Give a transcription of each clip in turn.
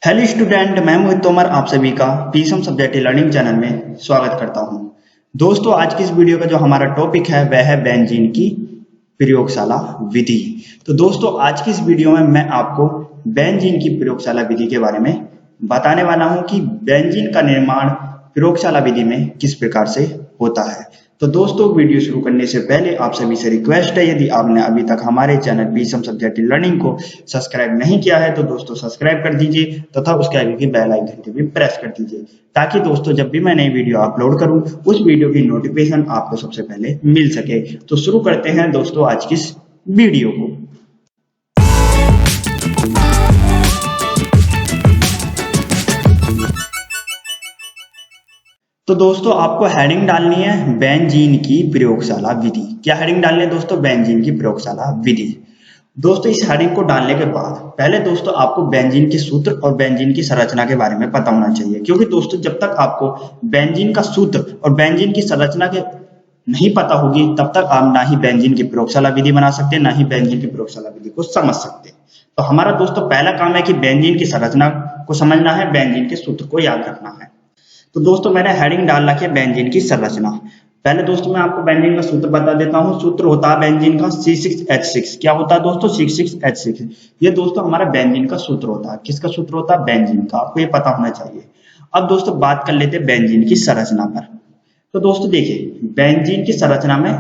Hello student, मैं मोहित तोमर आप सभी का पीसम सब्जेक्ट लर्निंग चैनल में स्वागत करता हूं। दोस्तों, आज की इस वीडियो का जो हमारा टॉपिक है वह है बेंजीन की प्रयोगशाला विधि। तो दोस्तों, आज की इस वीडियो में मैं आपको बेंजीन की प्रयोगशाला विधि के बारे में बताने वाला हूं कि बेंजीन का निर्माण प्रयोगशाला विधि में किस प्रकार से होता है। तो दोस्तों, वीडियो शुरू करने से पहले आप सभी से रिक्वेस्ट है, यदि आपने अभी तक हमारे चैनल पीसम सब्जेक्ट लर्निंग को सब्सक्राइब नहीं किया है तो दोस्तों सब्सक्राइब कर दीजिए तथा उसके आगे की बेल आइकन घंटी भी प्रेस कर दीजिए, ताकि दोस्तों जब भी मैं नई वीडियो अपलोड करूं उस वीडियो की नोटिफिकेशन आपको सबसे पहले मिल सके। तो शुरू करते हैं दोस्तों आज की इस वीडियो को। तो दोस्तों, आपको हेडिंग डालनी है बेंजीन की प्रयोगशाला विधि। क्या हेडिंग डालनी है दोस्तों? बेंजीन की प्रयोगशाला विधि। दोस्तों, इस हेडिंग को डालने के बाद पहले दोस्तों आपको बेंजीन के सूत्र और बेंजीन की संरचना के बारे में पता होना चाहिए, क्योंकि दोस्तों जब तक आपको बेंजीन का सूत्र और बेंजीन की संरचना के नहीं पता होगी तब तक आप ना ही बेंजीन की प्रयोगशाला विधि बना सकते, ना ही बेंजीन की प्रयोगशाला विधि को समझ सकते। तो हमारा दोस्तों पहला काम है कि बेंजीन की संरचना को समझना है, बेंजीन के सूत्र को याद रखना है। तो दोस्तों मैंने हेडिंग डाल रखी है बेंजीन की संरचना। पहले दोस्तों मैं आपको बेंजीन का सूत्र बता देता हूं। सूत्र होता है बेंजीन का C6H6। क्या होता है दोस्तों? C6H6। ये दोस्तों हमारा बेंजीन का सूत्र होता है। किसका सूत्र होता है? बेंजीन का। आपको ये पता होना चाहिए। अब दोस्तों बात कर लेते हैं बेंजीन की संरचना पर। तो दोस्तों देखिए, बेंजीन की संरचना में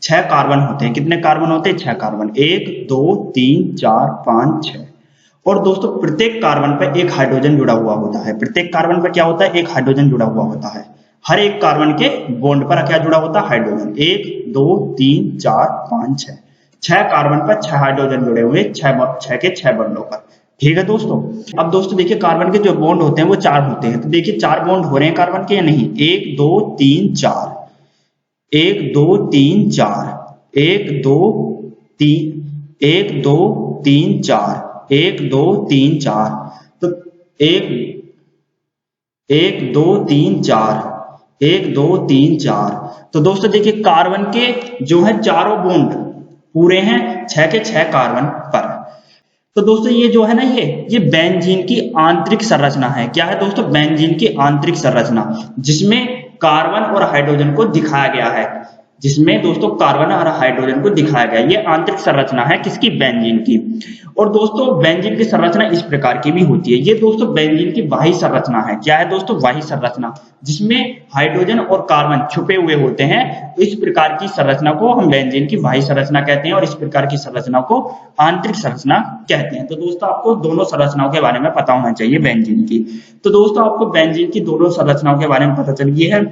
6 कार्बन होते हैं। कितने कार्बन होते हैं? 6 कार्बन। 1 2 3 4 5 6। और दोस्तों प्रत्येक कार्बन पर एक हाइड्रोजन जुड़ा हुआ होता है। प्रत्येक कार्बन पर क्या होता है? एक हाइड्रोजन जुड़ा हुआ होता है। हर एक कार्बन के बॉन्ड पर क्या जुड़ा होता है? हाइड्रोजन। 1 2 3 4 5 6। 6 कार्बन पर 6 हाइड्रोजन जुड़े हुए, 6 के 6 बॉन्डों पर। ठीक है दोस्तों। अब दोस्तों देखिए, कार्बन के जो बॉन्ड होते हैं वो 4 होते हैं। तो देखिए 4 बॉन्ड हो रहे हैं कार्बन के या नहीं? 1 2 3 4, 1 2 3 4, 1 2 3, 1 2 3 4, 1 2 3 4। तो 1 1 2 3 4, 1 2 3 4। तो दोस्तों देखिए, कार्बन के जो है चारों बॉन्ड पूरे हैं 6 के 6 कार्बन पर। तो दोस्तों ये जो है ना, ये बेंजीन की आंतरिक संरचना है। क्या है दोस्तों? बेंजीन की आंतरिक संरचना, जिसमें कार्बन और हाइड्रोजन को दिखाया गया है। जिसमें दोस्तों कार्बन और हाइड्रोजन को दिखाया गया है। ये आंतरिक संरचना है किसकी? बेंजीन की। और दोस्तों बेंजीन की संरचना इस प्रकार की भी होती है। ये दोस्तों बेंजीन की बाह्य संरचना है। क्या है दोस्तों? बाह्य संरचना, जिसमें हाइड्रोजन और कार्बन छुपे हुए होते हैं। तो इस प्रकार की संरचना को हम बेंजीन की बाह्य संरचना कहते हैं, और इस प्रकार की संरचना को आंतरिक संरचना कहते हैं। तो दोस्तों आपको दोनों संरचनाओं के बारे में पता होना चाहिए बेंजीन की। तो दोस्तों आपको बेंजीन की दोनों संरचनाओं के बारे में पता चल गई है,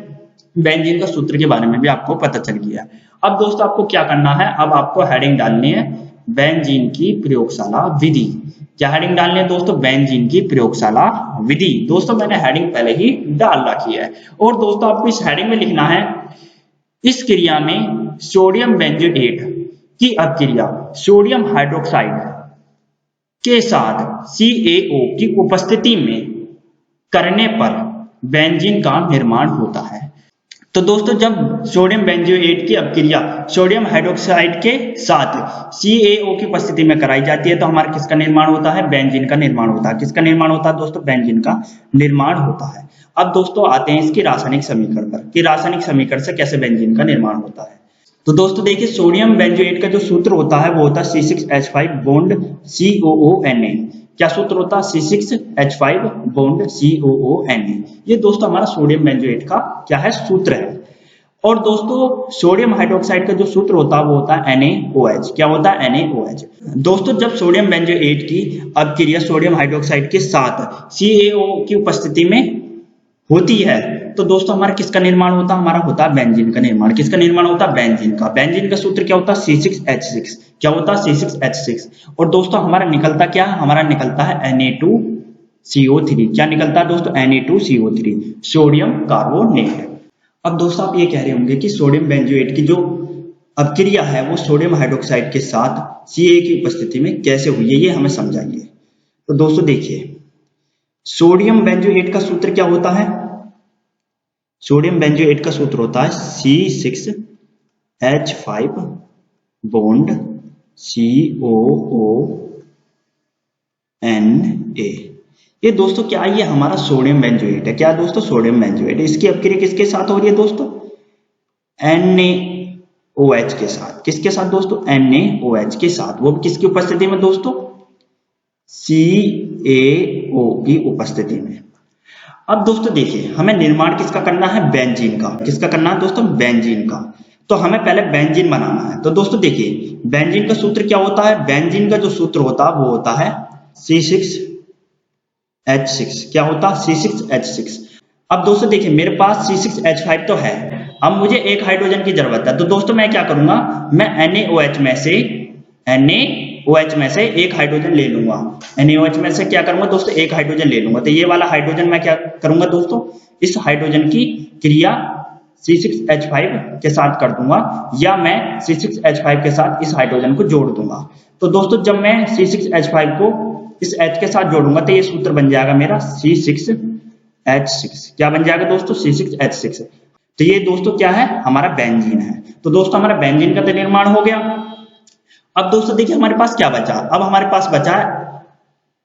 बेंजीन का सूत्र के बारे में भी आपको पता चल गया। अब दोस्तों आपको क्या करना है? अब आपको हेडिंग डालनी है बेंजीन की प्रयोगशाला विधि। क्या हेडिंग डालनी है दोस्तों? बेंजीन की प्रयोगशाला विधि। दोस्तों मैंने हेडिंग पहले ही डाल रखी है। और दोस्तों आपको इस हेडिंग में लिखना है, इस क्रिया में सोडियम बेंजोएट की अपक्रिया सोडियम हाइड्रोक्साइड के साथ CaO की उपस्थिति में करने पर बेंजीन का निर्माण होता है। तो दोस्तों जब सोडियम बेंजोएट की अपक्रिया सोडियम हाइड्रोक्साइड के साथ CaO की उपस्थिति में कराई जाती है तो हमारा किसका निर्माण होता है? बेंजीन का निर्माण होता है। किसका निर्माण होता है दोस्तों? बेंजीन का निर्माण होता है। अब दोस्तों आते हैं इसकी रासायनिक समीकरण पर, कि रासायनिक समीकरण से कैसे बेंजीन का निर्माण होता है। तो दोस्तों देखिए, सोडियम बेंजोएट का जो सूत्र होता है वो होता है C6H5 बॉन्ड COONA। क्या सूत्र होता है? C6H5 bond COONA। ये दोस्तों हमारा सोडियम बेंजोएट का क्या है? सूत्र है। और दोस्तों सोडियम हाइड्रोक्साइड का जो सूत्र होता है वो होता है NaOH। क्या होता है? NaOH। दोस्तों जब सोडियम बेंजोएट की अपक्रिया सोडियम हाइड्रोक्साइड के साथ CaO की उपस्थिति में होती है तो दोस्तों हमारा किसका निर्माण होता है? हमारा होता है बेंजीन का निर्माण। किसका निर्माण होता है? बेंजीन का। बेंजीन का सूत्र क्या होता है? C6H6। क्या होता है? C6H6। और दोस्तों हमारा निकलता क्या है? हमारा निकलता है Na2CO3। क्या निकलता है दोस्तों? Na2CO3, sodium carbonate. अब दोस्तों आप ये कह रहे होंगे कि सोडियम बेंजोएट की जो अपक्रिया है वो सोडियम हाइड्रोक्साइड के साथ Ca की उपस्थिति में कैसे हुई है, ये हमें समझाइए। तो दोस्तों देखिए, सोडियम बेंजोएट का सूत्र क्या होता है? सोडियम बेंजोएट का सूत्र होता है C6H5 बॉन्ड COONA। ये दोस्तों क्या है, ये हमारा सोडियम बेंजोएट है। क्या दोस्तों? Sodium benzoate. इसकी अपक्रिया किसके साथ हो रही है दोस्तों? NaOH के साथ। किसके साथ दोस्तों? NaOH के साथ। वो भी किसकी उपस्थिति में दोस्तों? CaO की उपस्थिति में। अब दोस्तों देखिए, हमें निर्माण किसका करना है? बेंजीन का। किसका करना है दोस्तों? बेंजीन का। तो हमें पहले बेंजीन बनाना है। तो दोस्तों देखिए, बेंजीन का सूत्र क्या होता है? बेंजीन का जो सूत्र होता है वो होता है C6H6। क्या होता है? C6H6। अब दोस्तों देखिए, मेरे पास C6H5 तो है। अब मुझे एक हाइड्रोजन की जरूरत है। तो दोस्तों मैं क्या करूंगा? मैं NaOH में से एक हाइड्रोजन ले लूंगा। NaOH में से क्या करूंगा दोस्तों? एक हाइड्रोजन ले लूंगा। तो ये वाला हाइड्रोजन मैं क्या करूंगा दोस्तों? इस हाइड्रोजन की क्रिया C6H5 के साथ कर दूंगा, या मैं C6H5 के साथ इस हाइड्रोजन को जोड़ दूंगा। तो दोस्तों जब मैं C6H5 को इस H के साथ जोड़ूंगा तो ये सूत्र बन जाएगा मेरा C6H6। क्या बन जाएगा दोस्तों? C6H6। तो ये दोस्तों क्या है? हमारा बेंजीन है। तो दोस्तों हमारा बेंजीन का तो निर्माण हो गया। अब दोस्तों देखिए हमारे पास क्या बचा? अब हमारे पास बचा है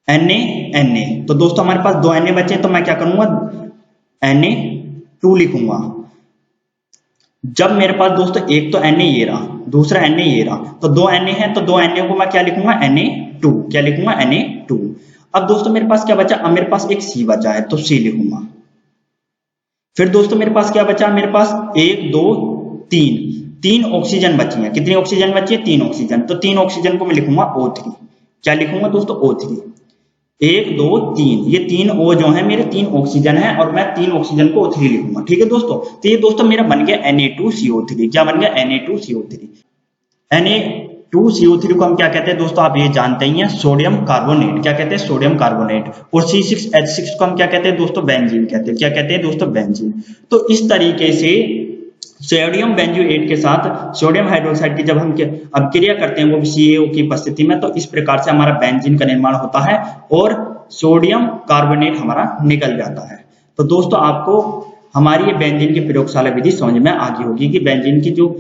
Na। तो दोस्तों हमारे पास 2 Na बचे, तो मैं क्या करूंगा? Na2 लिखूंगा। जब मेरे पास दोस्तों एक तो Na ये रहा, दूसरा Na ये रहा, तो 2 Na है, तो 2 Na को मैं क्या लिखूंगा? Na2। क्या लिखूंगा? Na2। अब दोस्तों मेरे पास क्या बचा? अब मेरे पास एक C बचा है, तो C लिखूंगा। फिर दोस्तों मेरे पास क्या बचा? मेरे पास 1 2 3 ऑक्सीजन बची है। कितनी ऑक्सीजन बची है? 3 ऑक्सीजन। तो 3 ऑक्सीजन को मैं लिखूंगा O3। क्या लिखूंगा दोस्तों? O3। 1 2 3, ये 3 O जो है मेरे 3 ऑक्सीजन है, और मैं 3 ऑक्सीजन को O3 लिखूंगा। ठीक है दोस्तों। तो ये दोस्तों मेरा बन गया Na2CO3। क्या बन गया? Na2CO3। Na2CO3 को हम क्या कहते हैं दोस्तों? आप ये जानते ही हैं, सोडियम कार्बोनेट। क्या कहते हैं? Sodium carbonate. और C6H6 को हम क्या कहते हैं दोस्तों? बेंजीन कहते हैं। क्या कहते हैं दोस्तों? बेंजीन। तो इस तरीके से सोडियम बेंजोएट के साथ सोडियम हाइड्रोक्साइड की जब हम अपक्रिया करते हैं, वो भी CaO की उपस्थिति में, तो इस प्रकार से हमारा बेंजीन का निर्माण होता है और सोडियम कार्बोनेट हमारा निकल जाता है। तो दोस्तों आपको हमारी ये बेंजीन की प्रयोगशाला विधि समझ में आ गई होगी कि बेंजीन की जो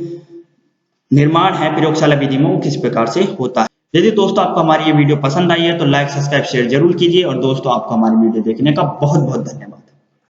निर्माण है प्रयोगशाला विधि में वो किस प्रकार से होता है। यदि दोस्तों आपको हमारी ये वीडियो पसंद आई है तो लाइक सब्सक्राइब शेयर जरूर कीजिए, और दोस्तों आपको हमारी वीडियो देखने का बहुत बहुत धन्यवाद।